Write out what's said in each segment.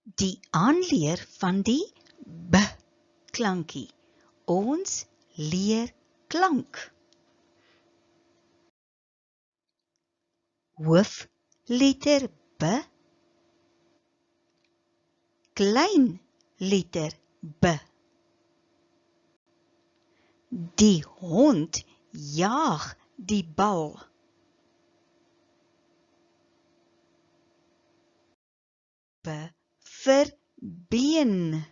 Die aanleer van die b klankie. Ons leer klank. Hoofletter b, klein letter b. Die hond jaag die bal. B vir been.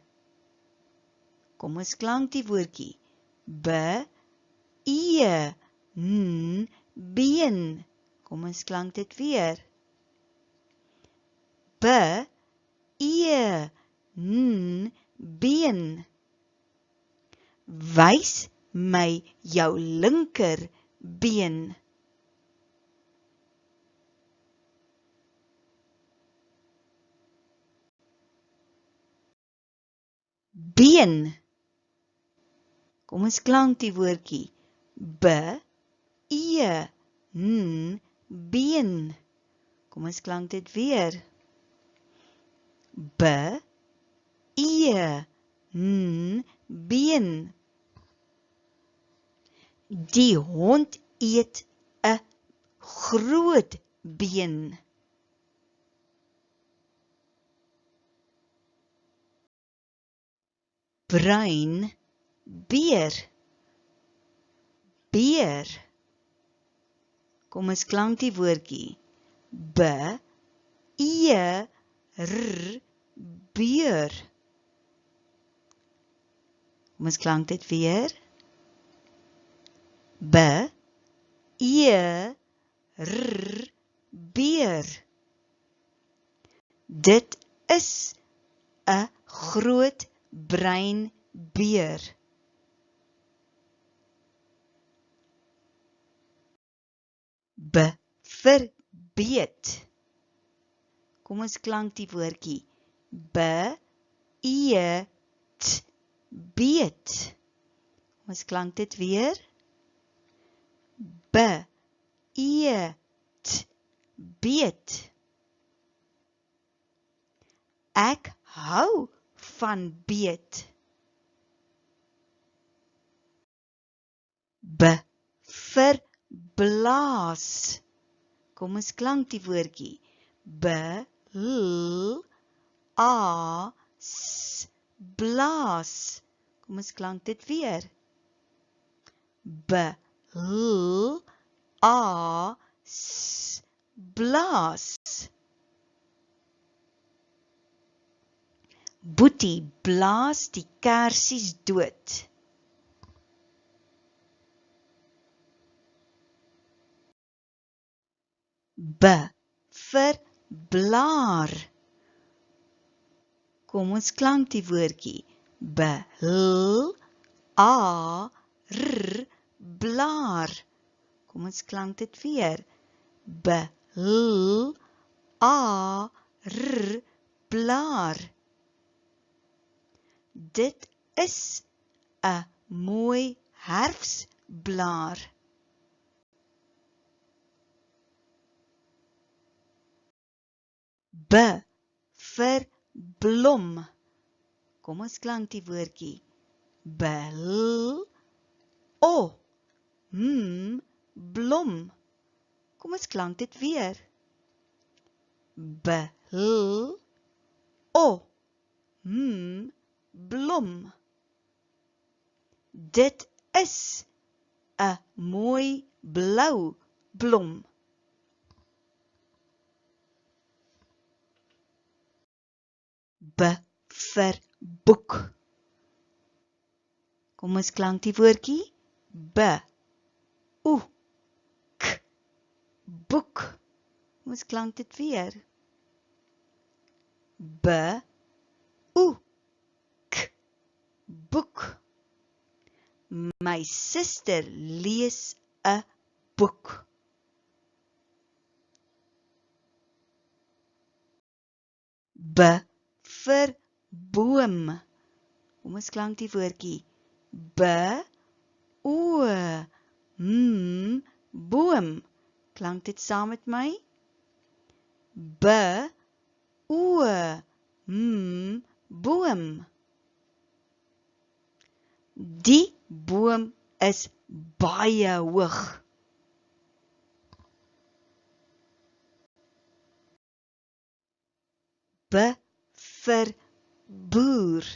Kom ons klank die woordjie. B, e, n, been. Kom ons klank dit weer. B, e, n, been. Wys my jou linker been. Been. Kom ons klank die woordjie. B, e, n, been. Kom ons klank dit weer. B, e, n, been. Die hond eet 'n groot been. Bruin beer. Beer. Kom ons klank die woordjie. B, e, r, beer. Kom ons klank dit weer. B, e, r, beer. Dit is 'n groot bruin beer. B vir beet. Kom ons klank die woordjie. B, e, t, beet. Kom ons klank dit weer. B, e, t, beet. Ek hou van beet. B vir blaas. Kom ons klank die woordjie. B, l, a, s, blaas. Kom ons klank dit weer. B, l, a, s, blaas. Boetie blaas die kersies dood. B vir blaar. Kom ons klank die woordjie. B, l, a, r, blaar. Kom ons klank dit weer. B, l, a, r, blaar. Dit is 'n mooi herfsblaar. B vir blom. Kom ons klank die woordjie. B, l, o, blom. Kom ons klank dit weer. B, l, o, blom. Dit is 'n mooi blou blom. B vir boek. Kom ons klank die woordjie. B, o, k, boek. Kom ons klank dit weer. B, o, k, boek. My suster lees 'n boek. B vir boom. Kom ons klank die woordjie. B, o, boom. Klank dit saam met my? B, o, boom. Die boom is baie hoog. B vir boer.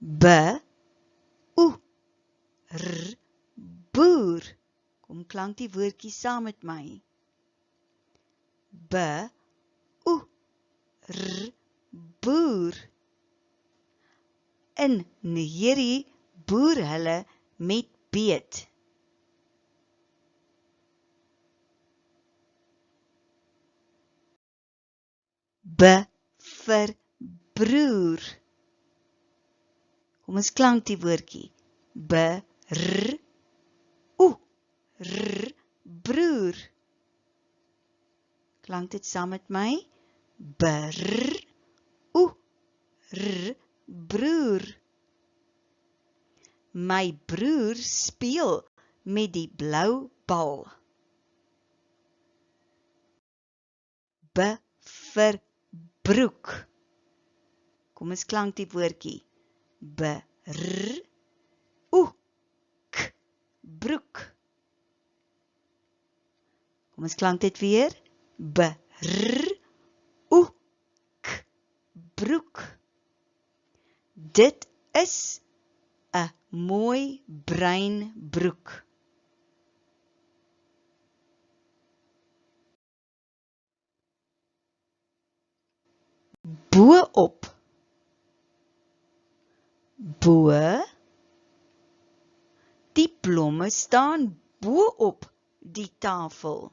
B, o, r, boer. Kom klank die woordjie saam met my. B, o, r, boer. In hierdie boer hulle met beet. B vir broer. Kom ons klank die woordjie. B, r, o, r, broer. Klank dit saam met my. B, r, o, r, broer. My broer speel met die blou bal. B vir broek. Kom ons klank die woordjie. B, r, o, k, broek. Kom ons klank dit weer. B, r, o, k, broek. Dit is 'n mooi bruin broek. Bo-op. Bo, die blomme staan bo-op die tafel.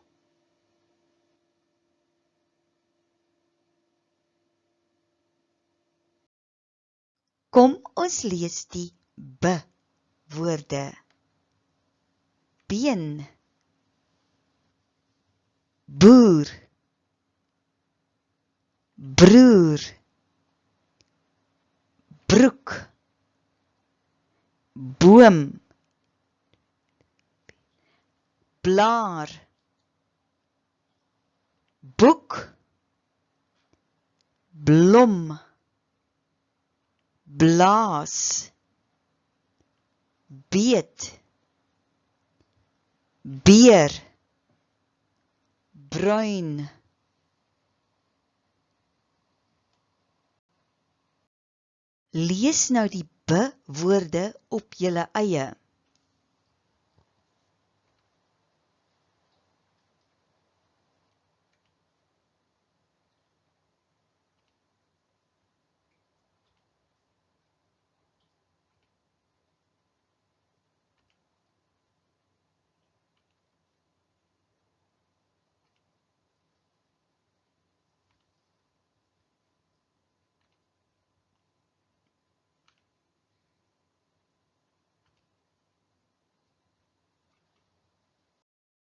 Kom ons lees die B-woorde. Been, boer, broer, broek, boom, blaar, boek, blom, blaas, beet, beer, bruin. Lees nou die B-woorde op julle eie.